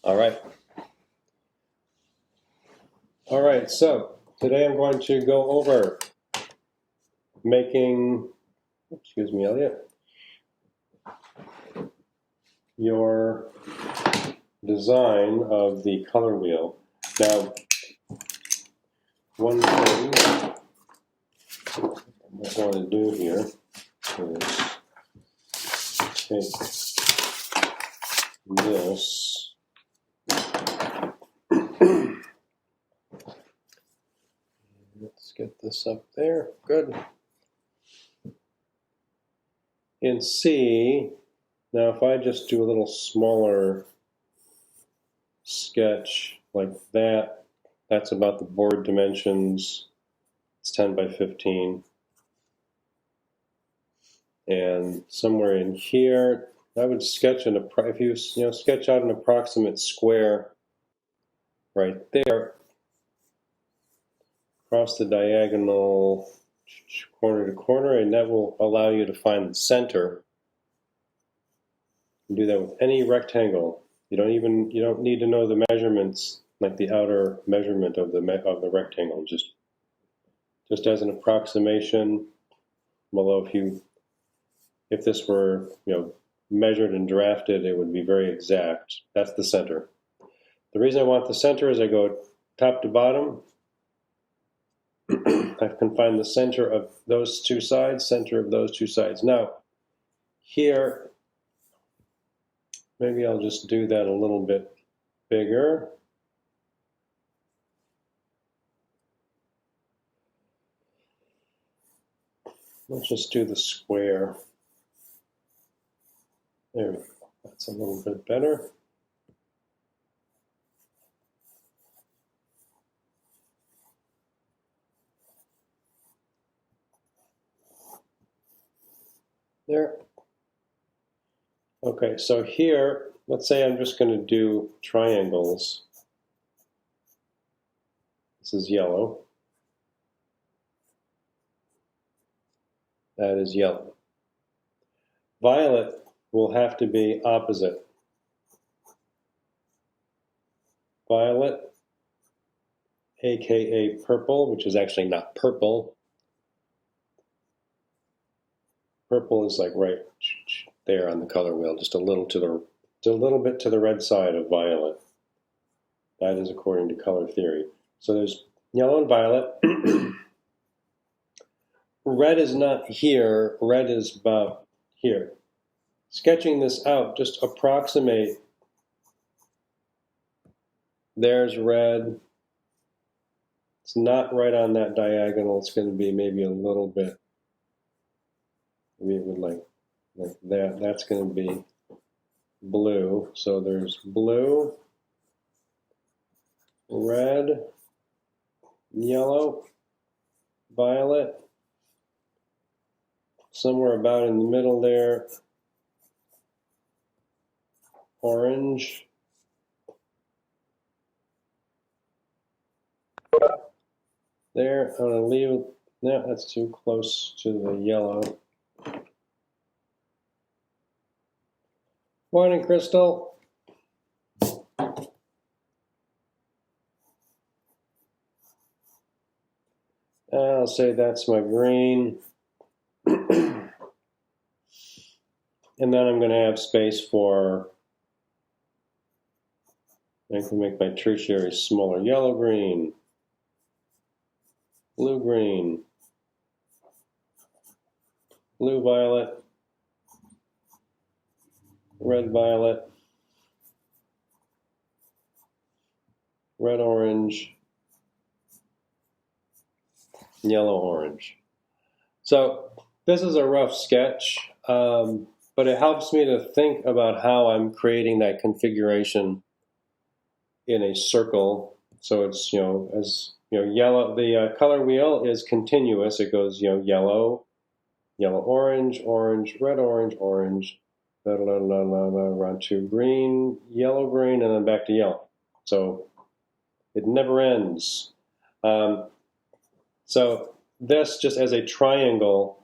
All right. All right, so today I'm going to go over making, excuse me, Elliot, your design of the color wheel. Now, one thing I want to do here is take this. Let's get this up there. Good. In C, now if I just do a little smaller sketch like that, that's about the board dimensions. It's 10 by 15. And somewhere in here, I would sketch if you sketch out an approximate square right there, across the diagonal corner to corner, and that will allow you to find the center. You can do that with any rectangle. You don't need to know the measurements, like the outer measurement of the rectangle. Just as an approximation. Although if this were measured and drafted, it would be very exact. That's the center. The reason I want the center is I go top to bottom. I can find the center of those two sides, Now, here, maybe I'll just do that a little bit bigger. Let's just do the square. There we go. That's a little bit better. There. Okay, so here, let's say I'm just going to do triangles. This is yellow. That is yellow. Violet will have to be opposite. Violet, aka purple, which is actually not purple. Purple is like right there on the color wheel, just a little bit to the red side of violet. That is according to color theory. So there's yellow and violet. Red is not here. Red is about here. Sketching this out, just approximate. There's red. It's not right on that diagonal. It's going to be maybe a little bit. Maybe it would like that. That's going to be blue. So there's blue, red, yellow, violet. Somewhere about in the middle there, orange. There, I'm going to leave it. No, that's too close to the yellow. Morning, Crystal. I'll say that's my green. And then I'm going to have space for, I can make my tertiary smaller. Yellow, green, blue, green, blue, violet, red, violet, red, orange, yellow, orange. So this is a rough sketch, but it helps me to think about how I'm creating that configuration in a circle. So it's, yellow, the color wheel is continuous. It goes, yellow, orange, red, orange, around to green, yellow, green, and then back to yellow. So it never ends. So this, just as a triangle,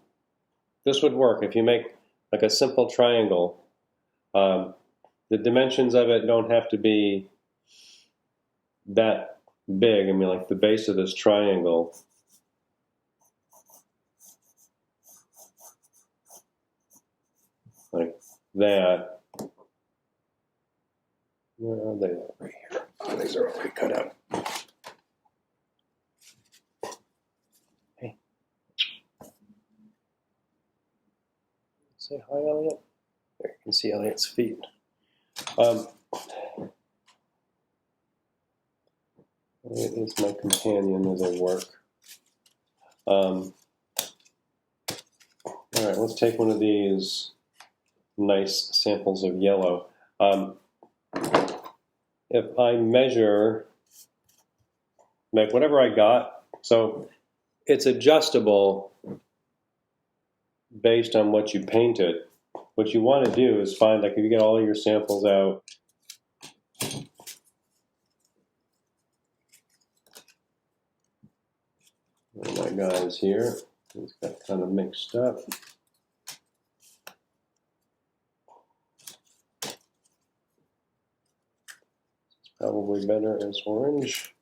this would work. If you make like a simple triangle, The dimensions of it don't have to be that big. I mean, like the base of this triangle, like that. Where are they? Over here. Oh, these are already cut out. Hey. Say hi, Elliot. There, you can see Elliot's feet. It is my companion as I work. All right, let's take one of these nice samples of yellow. If I measure, like whatever I got, so it's adjustable based on what you painted. What you want to do is find, like if you get all your samples out, one of my guys here, he's got kind of mixed up. It's probably better as orange.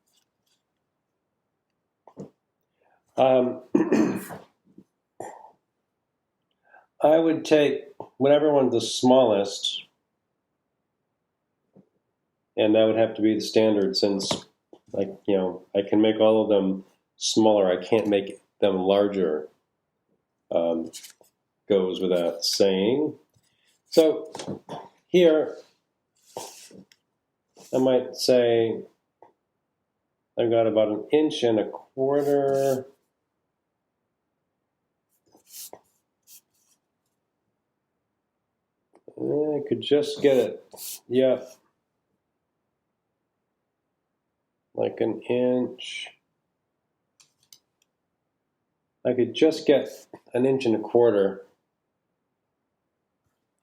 I would take whatever one's the smallest, and that would have to be the standard since, like, you know, I can make all of them smaller. I can't make them larger. Goes without saying. So here, I might say I've got about 1.25 inches. I could just get it, yeah, like 1 inch. I could just get 1.25 inches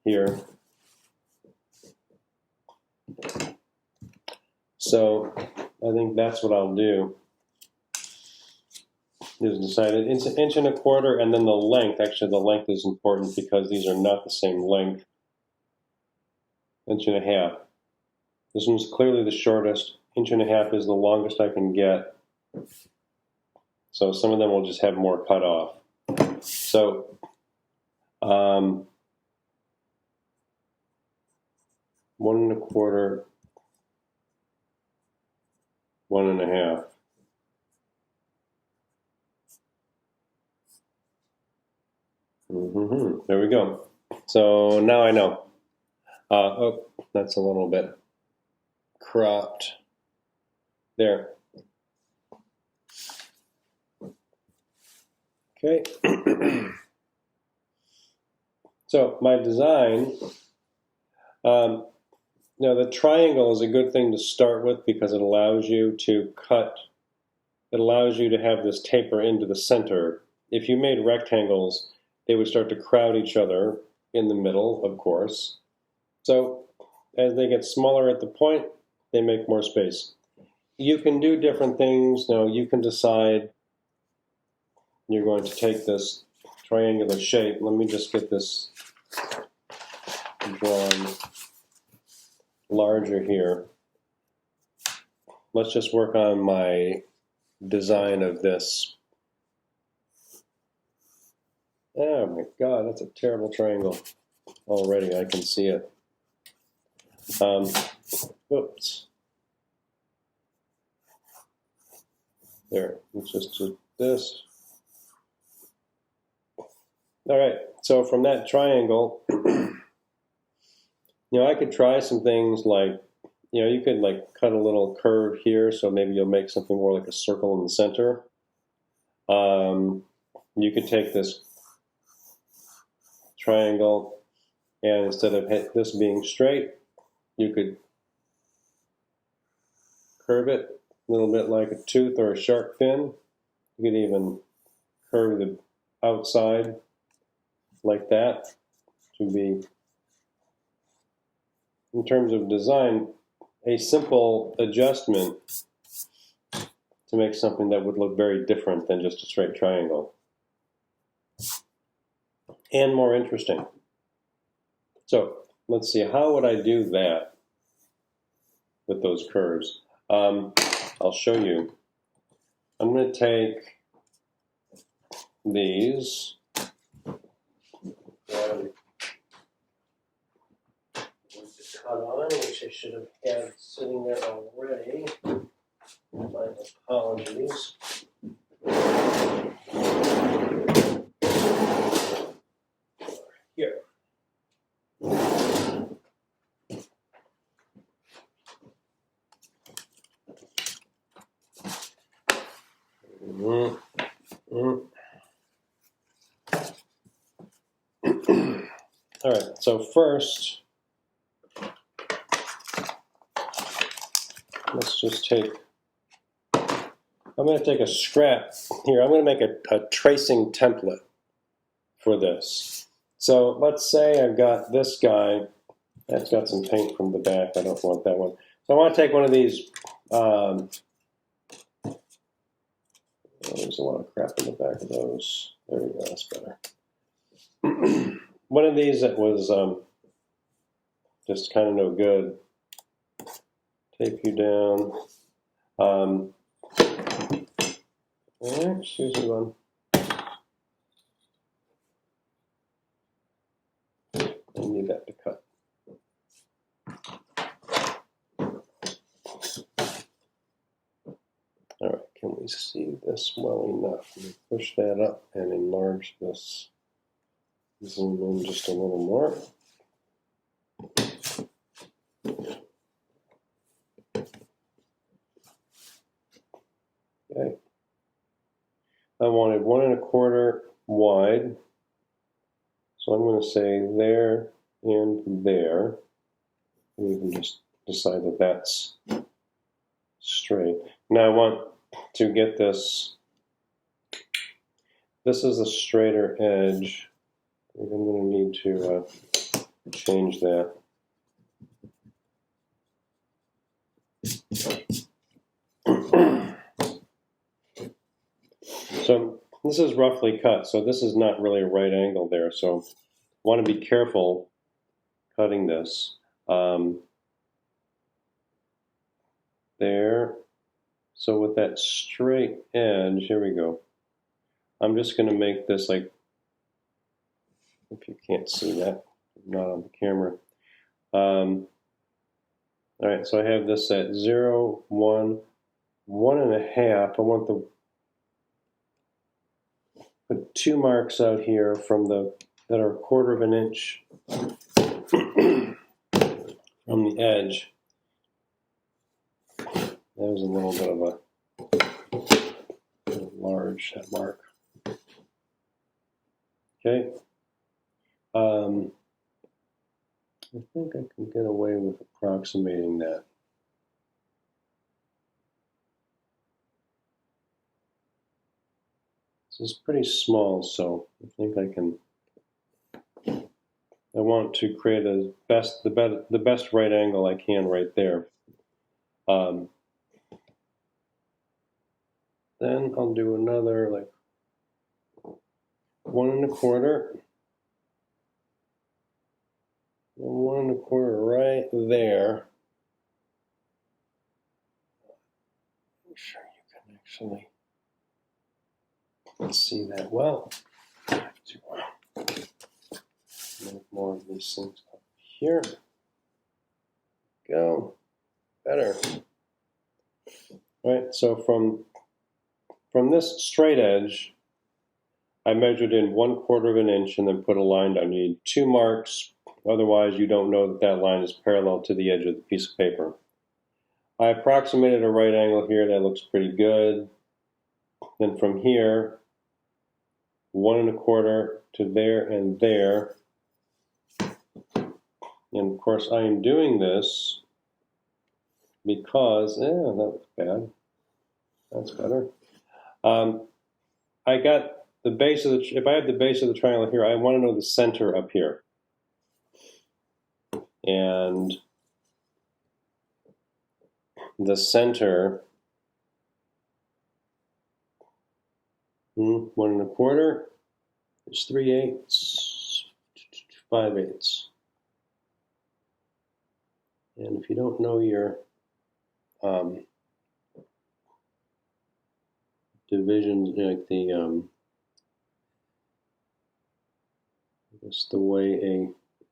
here. So I think that's what I'll do. Is decide it's 1.25 inches, and then the length. Actually, the length is important because these are not the same length. 1.5 inches. This one's clearly the shortest. 1.5 inches is the longest I can get. So some of them will just have more cut off. So 1.25, 1.5. There we go. So now I know. Oh, that's a little bit cropped. There. Okay. So my design, now the triangle is a good thing to start with because it allows you to cut, it allows you to have this taper into the center. If you made rectangles, they would start to crowd each other in the middle, of course. So as they get smaller at the point, they make more space. You can do different things. Now you can decide you're going to take this triangular shape. Let me just get this drawn larger here. Let's just work on my design of this. Oh my God, that's a terrible triangle. Already I can see it. Oops. There, let's just do this. All right, so from that triangle, I could try some things like, you could like cut a little curve here, so maybe you'll make something more like a circle in the center. You could take this triangle, and instead of this being straight, you could curve it a little bit like a tooth or a shark fin. You could even curve the outside like that to be, in terms of design, a simple adjustment to make something that would look very different than just a straight triangle. And more interesting. So let's see, how would I do that with those curves? I'll show you. I'm going to take these. Cut on, which I should have had sitting there already. My apologies. Here. All right, so first, let's just take, I'm going to take a scrap here. I'm going to make a tracing template for this. So let's say I've got this guy. That's got some paint from the back. I don't want that one. So I want to take one of these. Oh, there's a lot of crap in the back of those. There we go. That's better. One of these that was just kind of no good. Tape you down. Excuse me, one. I need that to cut. All right, can we see this well enough? Let me push that up and enlarge this. Zoom in just a little more. Okay. I wanted 1 1/4 wide. So I'm going to say there and there. And you can just decide that that's straight. Now I want to get this. This is a straighter edge. I'm going to need to change that. So this is roughly cut, so this is not really a right angle there, so I want to be careful cutting this. There. So with that straight edge, here we go. I'm just going to make this like, if you can't see that, not on the camera. All right, so I have this at 0, 1, 1 1/2. I want to put 2 marks out here from that are 1/4 inch from the edge. That was a little bit of a large, that mark. Okay. I think I can get away with approximating that. This is pretty small, so I think I can. I want to create the best right angle I can right there. Then I'll do another like 1 1/4. 1 1/4 right there. Make sure you can actually see that well. I have to make more of these things up here. Go. Better. All right, so from this straight edge, I measured in 1/4 inch and then put a line down. You need 2 marks, otherwise you don't know that that line is parallel to the edge of the piece of paper. I approximated a right angle here, that looks pretty good. Then from here, 1 1/4 to there and there. And of course I am doing this because, that looks bad. That's better. I got the base of the, if I have the base of the triangle here, I want to know the center up here. And the center, 1 1/4 is 3/8, 5/8. And if you don't know your divisions, like it's the way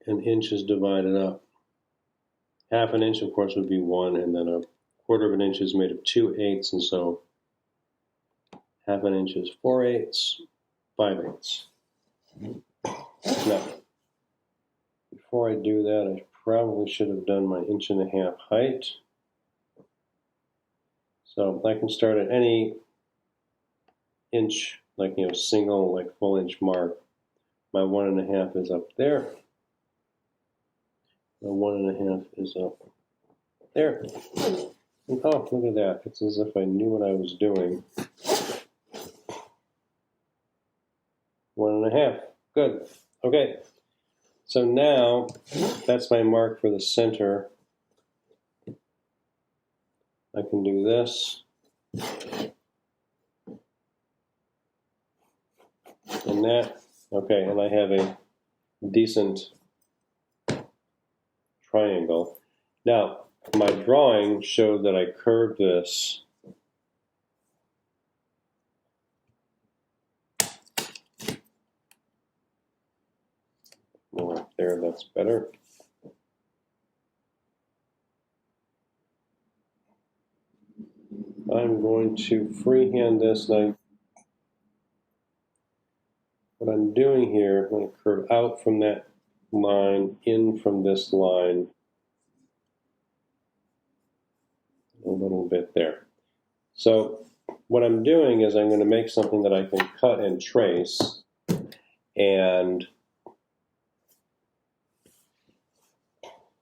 an inch is divided up. Half an inch, of course, would be 1, and then a quarter of an inch is made of 2/8, and so half an inch is 4/8, 5/8. Now, before I do that, I probably should have done my 1.5 inch height. So I can start at any inch, like, single, like, full inch mark. My 1.5 is up there. My 1.5 is up there. And, oh, look at that. It's as if I knew what I was doing. 1.5. Good. Okay. So now that's my mark for the center. I can do this. And that. Okay, and I have a decent triangle. Now, my drawing showed that I curved this more up there, that's better. I'm going to freehand this. Now, what I'm doing here, I'm going to curve out from that line, in from this line, a little bit there. So what I'm doing is I'm going to make something that I can cut and trace, and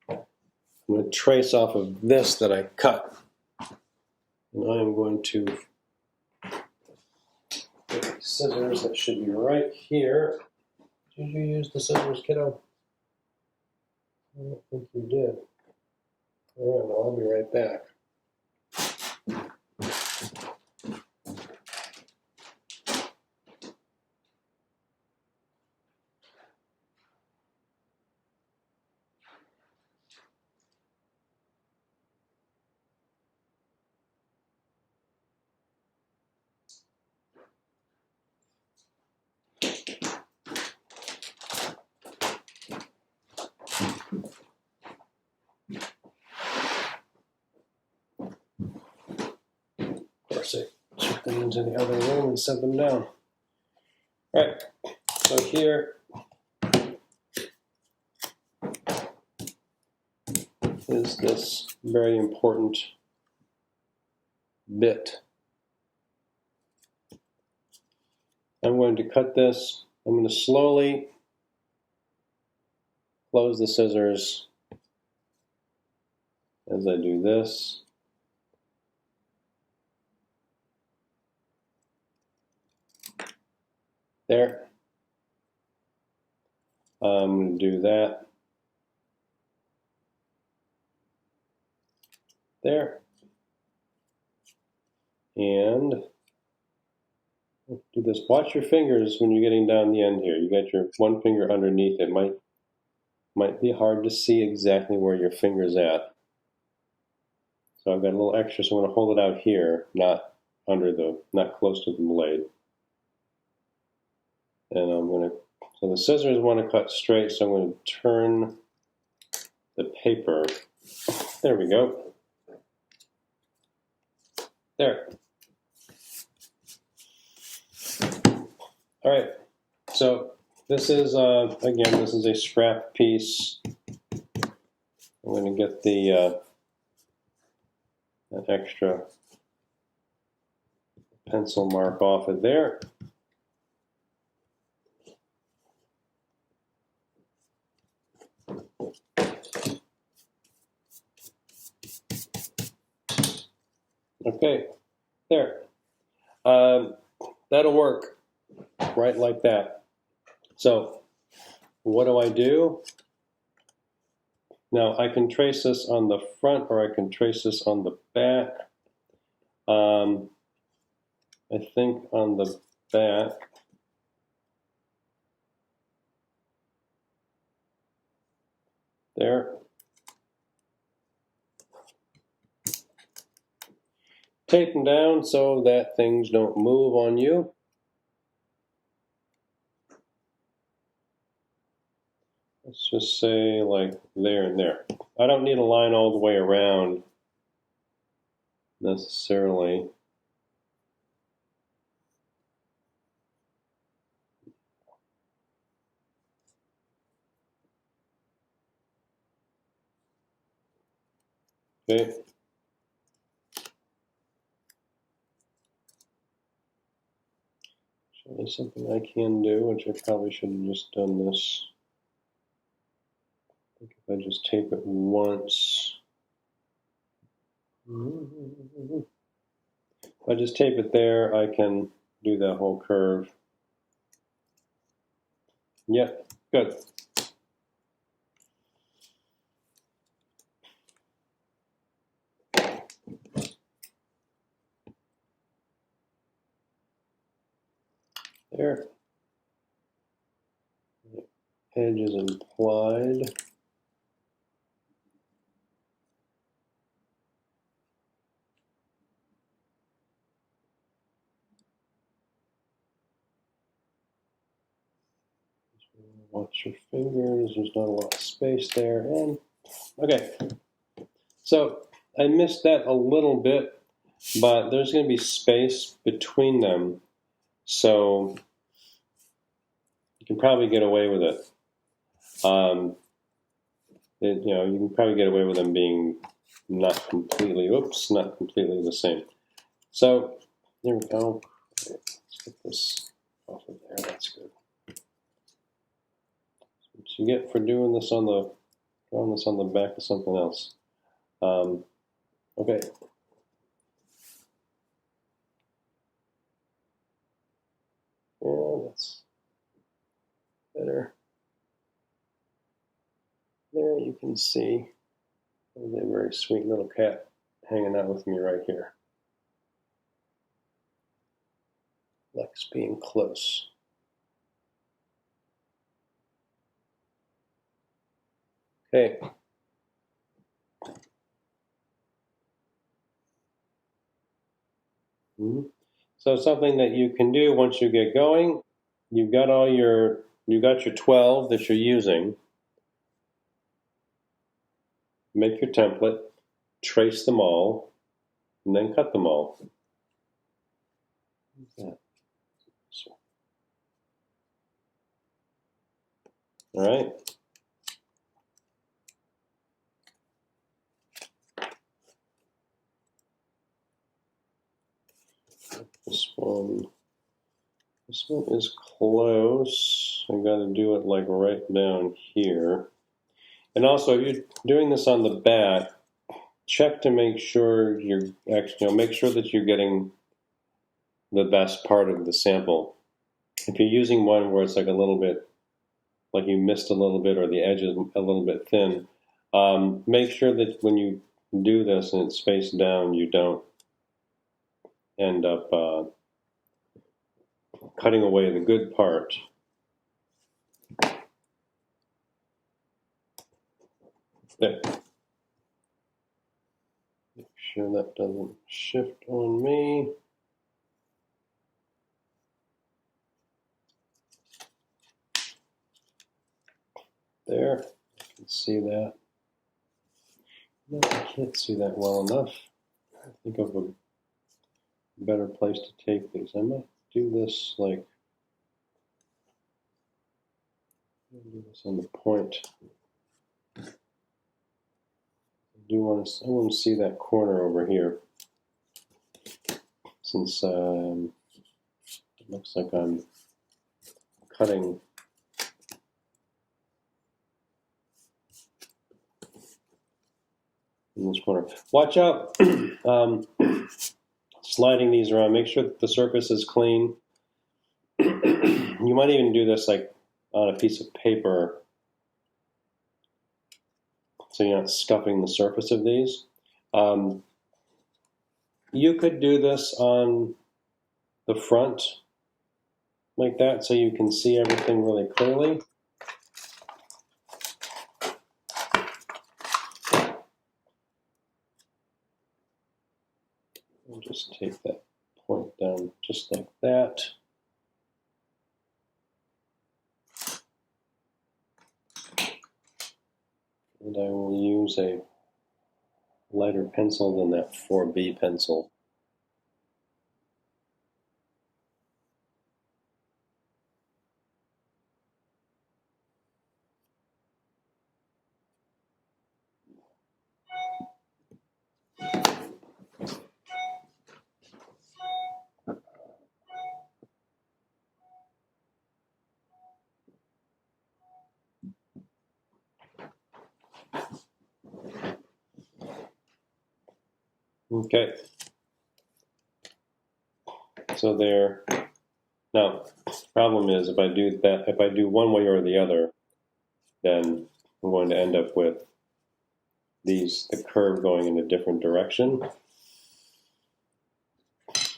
I'm going to trace off of this that I cut. And I'm going to get scissors that should be right here. Did you use the scissors, kiddo? I don't think you did. All right, well, I'll be right back. Of course, I took them into the other room and set them down. All right, so here is this very important bit. I'm going to cut this. I'm going to slowly close the scissors as I do this. There. I'm going to do that. There. And do this. Watch your fingers when you're getting down the end here. You got your one finger underneath. It might be hard to see exactly where your finger's at. So I've got a little extra, so I'm going to hold it out here, not close to the blade. And so the scissors want to cut straight, so I'm going to turn the paper. There we go. There. All right. So this is, again, this is a scrap piece. I'm going to get the that extra pencil mark off of there. Okay, there. That'll work right like that. So what do? Now I can trace this on the front or I can trace this on the back. I think on the back. There. tape them down so that things don't move on you. Let's just say like there and there. I don't need a line all the way around necessarily. Okay. So there's something I can do, which I probably should have just done this. I think if I just tape it once. If I just tape it there, I can do that whole curve. Yep, good. There. The edge is implied. Watch your fingers, there's not a lot of space there. And okay, so I missed that a little bit, but there's going to be space between them, so you can probably get away with it. You know, you can probably get away with them being not completely the same. So there we go. Let's get this off of there. That's good. What you get for doing this on the back of something else. Okay. Yeah, that's better. There you can see there's a very sweet little cat hanging out with me right here. Lex being close. Okay. So something that you can do once you get going, you got your 12 that you're using. Make your template, trace them all, and then cut them all. All right. This one is close. I got to do it like right down here. And also, if you're doing this on the back, check to make sure make sure that you're getting the best part of the sample. If you're using one where it's like a little bit, like you missed a little bit or the edge is a little bit thin, make sure that when you do this and it's spaced down, you don't end up cutting away the good part. There. Make sure that doesn't shift on me. There, I can see that. No, I can't see that well enough. I think of a better place to take these. I might do this like, do this on the point. I want to see that corner over here, since it looks like I'm cutting. In this corner. Watch out, sliding these around. Make sure that the surface is clean. You might even do this like on a piece of paper, so you're not scuffing the surface of these. You could do this on the front like that, so you can see everything really clearly. We'll just take that point down just like that. And I will use a lighter pencil than that 4B pencil. Okay. So there. Now, problem is if I do that, if I do one way or the other, then I'm going to end up with the curve going in a different direction.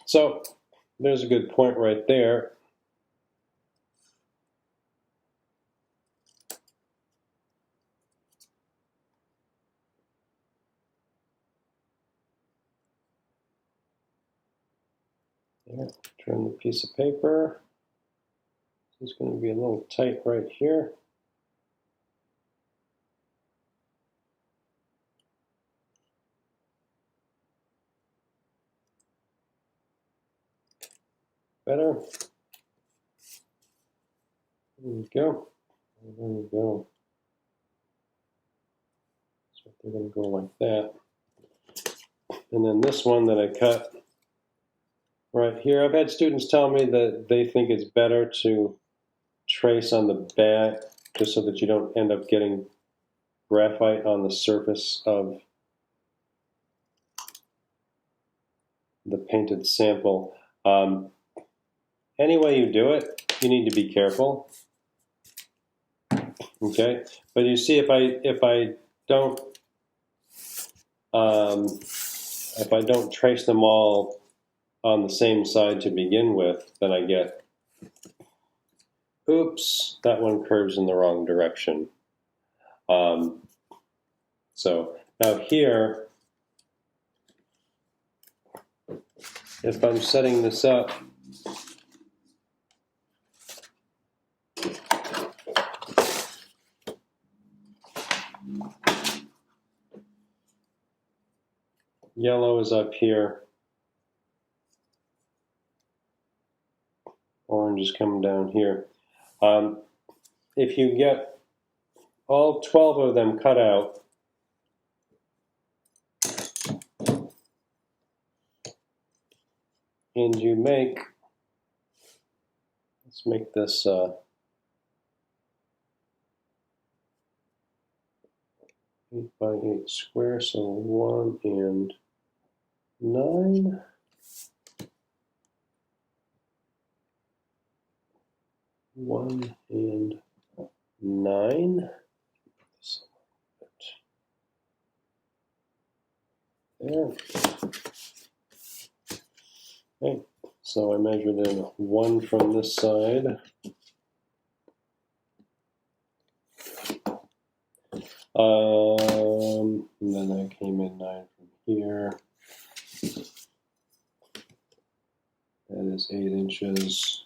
So there's a good point right there. There, turn the piece of paper. This is going to be a little tight right here. Better. There we go. There we go. So they're going to go like that. And then this one that I cut right here, I've had students tell me that they think it's better to trace on the back just so that you don't end up getting graphite on the surface of the painted sample. Any way you do it, you need to be careful. Okay, but you see, if I don't trace them all on the same side to begin with, then I get, oops, that one curves in the wrong direction. So now here, if I'm setting this up, yellow is up here, orange is coming down here. If you get all 12 of them cut out, and you make, let's make this 8 by 8 square, so 1 and 9. One and 9. There. Okay, so I measured in 1 from this side. And then I came in 9 from here. That is 8 inches.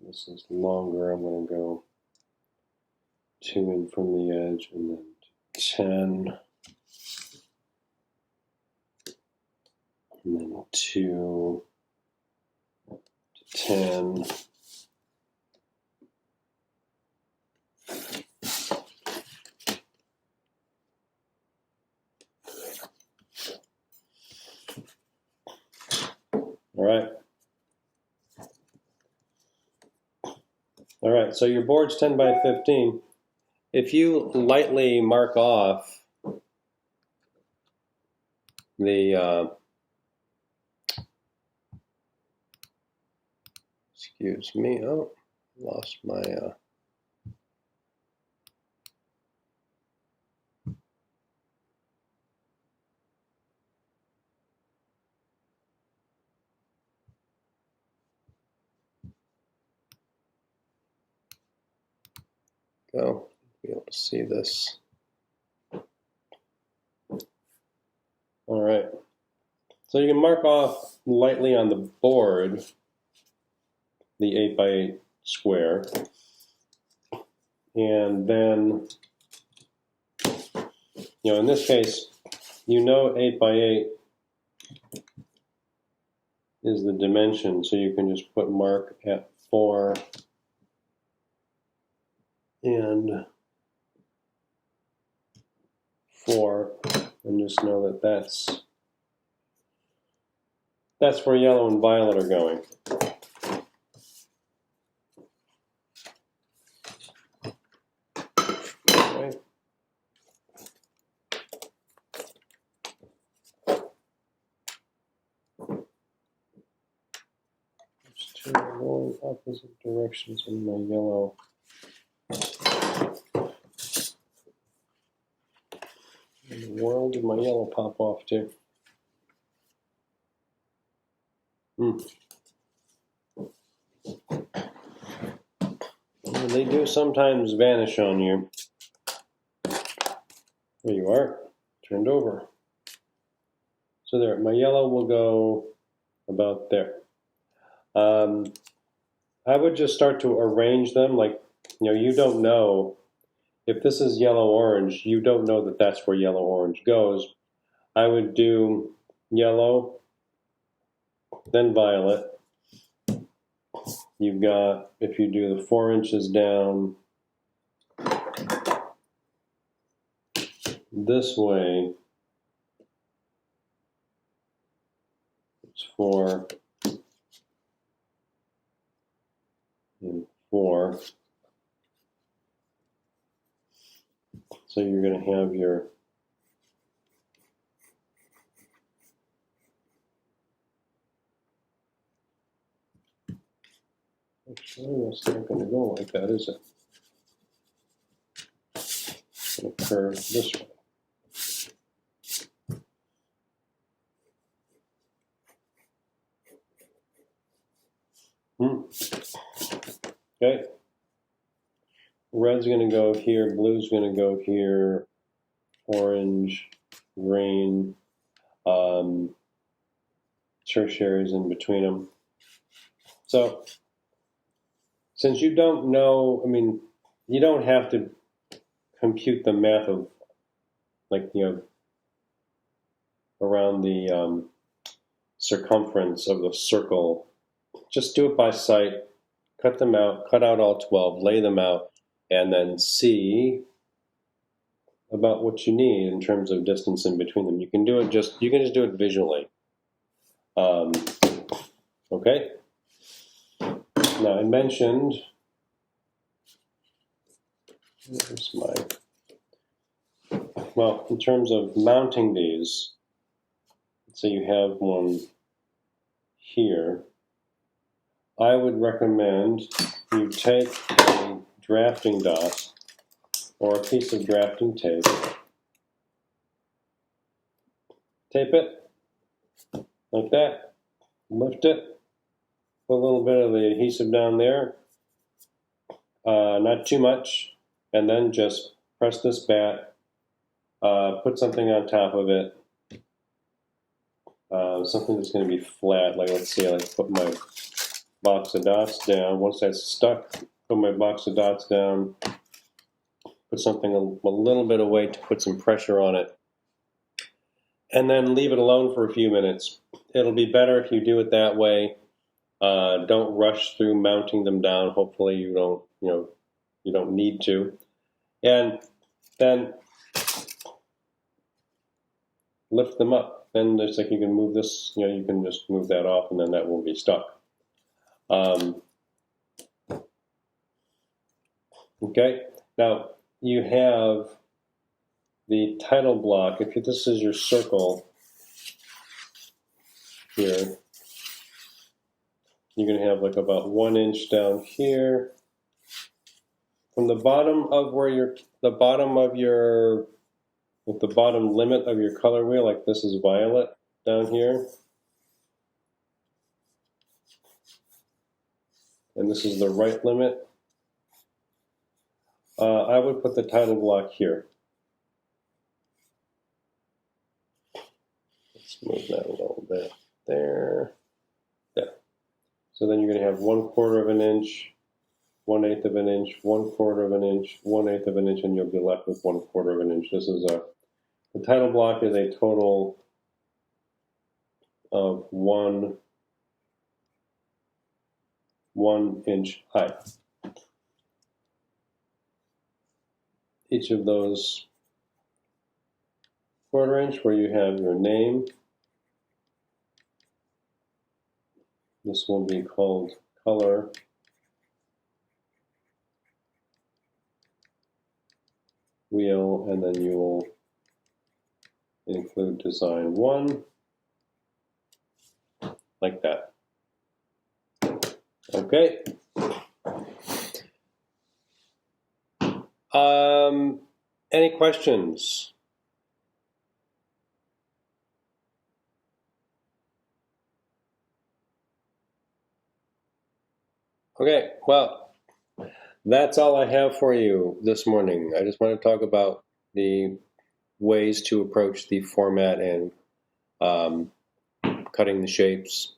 This is longer. I'm going to go 2 in from the edge and then 10. And then 2 to 10. All right. All right, so your board's 10 by 15. If you lightly mark off the, excuse me, oh, lost my, go, be able to see this. All right. So you can mark off lightly on the board the 8 by 8 square. And then, in this case, 8 by 8 is the dimension, so you can just put mark at 4 and 4, and just know that that's where yellow and violet are going. Okay. There's two going opposite directions in my yellow. In the world did my yellow pop off to? They do sometimes vanish on you. There you are, turned over. So there, my yellow will go about there. I would just start to arrange them like, you don't know. If this is yellow-orange, you don't know that that's where yellow-orange goes. I would do yellow, then violet. You've got, if you do the 4 inches down this way, it's 4 and 4. So you're going to have your actually, that's not going to go like that, is it? It's going to curve this way. Okay. Red's going to go here, blue's going to go here, orange, green, tertiaries in between them. So, since you don't know, you don't have to compute the math of, around the circumference of the circle. Just do it by sight, cut them out, cut out all 12, lay them out, and then see about what you need in terms of distance in between them. You can just do it visually. Okay. Now I mentioned, in terms of mounting these, so you have one here, I would recommend you take a drafting dot or a piece of drafting tape, tape it like that, lift it, put a little bit of the adhesive down there, not too much, and then just press this back, put something on top of it, something that's going to be flat, like let's say I put my box of dots down. Once that's stuck, put my box of dots down, put something a little bit of weight to put some pressure on it, and then leave it alone for a few minutes. It'll be better if you do it that way. Don't rush through mounting them down. Hopefully you don't need to. And then lift them up. Then it's like you can move this, you can just move that off and then that won't be stuck. Okay, now you have the title block. If this is your circle here, you're going to have like about 1 inch down here. From the bottom of the bottom limit of your color wheel, like this is violet down here, and this is the right limit, I would put the title block here. there. There. So then you're going to have 1/4 of an inch, 1/8 of an inch, 1/4 of an inch, 1/8 of an inch, and you'll be left with 1/4 of an inch. This is the title block is a total of 1 inch high. Each of those 1/4 inch where you have your name, this will be called color. Wheel, and then you will include design 1, like that. Okay. Any questions? Okay, well, that's all I have for you this morning. I just want to talk about the ways to approach the format and cutting the shapes.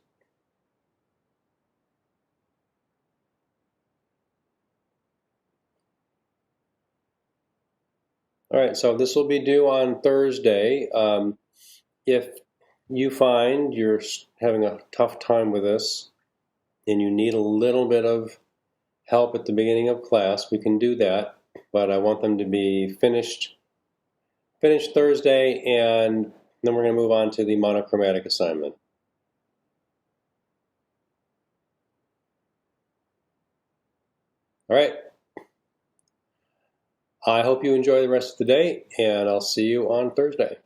All right, so this will be due on Thursday. If you find you're having a tough time with this and you need a little bit of help at the beginning of class, we can do that, but I want them to be finished Thursday, and then we're going to move on to the monochromatic assignment. All right. I hope you enjoy the rest of the day, and I'll see you on Thursday.